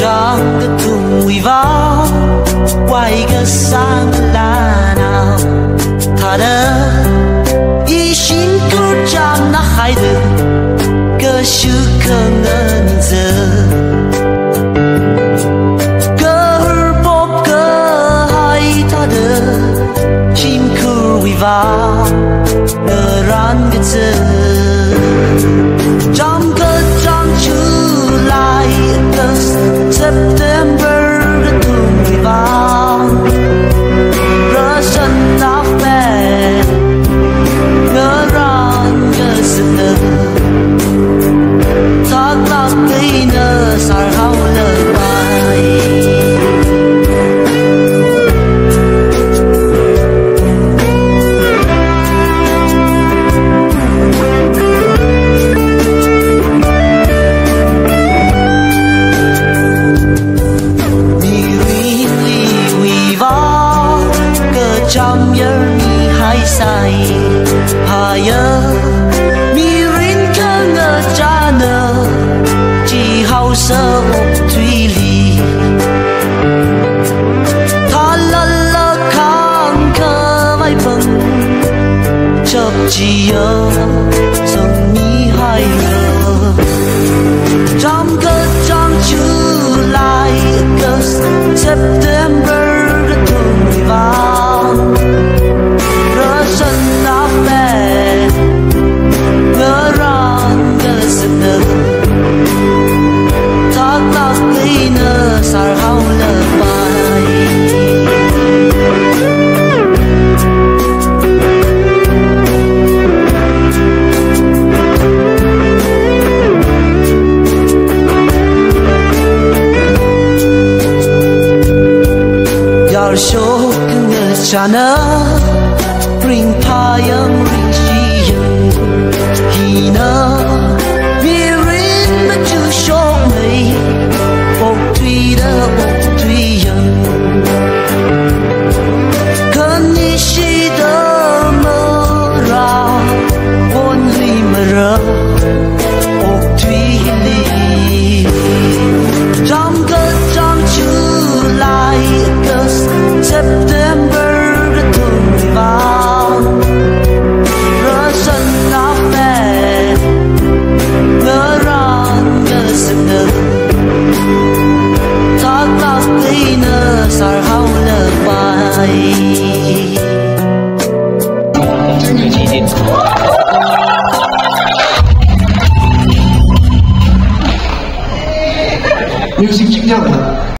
Trong cái thùng mùi vào quay cái sang là nào thà đỡ ý xin cứ chăm nó khai được cơ sự cơ ngân giờ cơ bóp cơ hay thà đỡ xin cứ mùi vào ngờ ran cái giờ trong cơ trong chữ lại September cái thùng mùi vàng rỡ sân áo phè ngỡ ran ngỡ sự nở thác tạc cây nở sải hao lờ bài trong nhớ mi hay say hà nhớ mi rin cơ ngờ cha nơ chỉ hậu sơ ốc thủy ly tha lơ lơ khang cơ vai bừng chợp chỉ nhớ dòng mi hay ngờ trong cơ trong chữ lại cơ September đã thùng vào rỡ sân áo phè ngỡ ran ngỡ sự nở thác tạc cây nở sải hao lờ bài yar show ngỡ cha nơ ring payang ring shiyang hina mi rin ma chu shok mei ok tui yang kan ni shi da ma ra won li ma ra ok tui li trong cơ trong chữ lại cơ September đã thùng vào rỡ sân áo phè ngỡ ran ngỡ sự nở thác tạc cây nở sải hao lờ bài Music chức nhau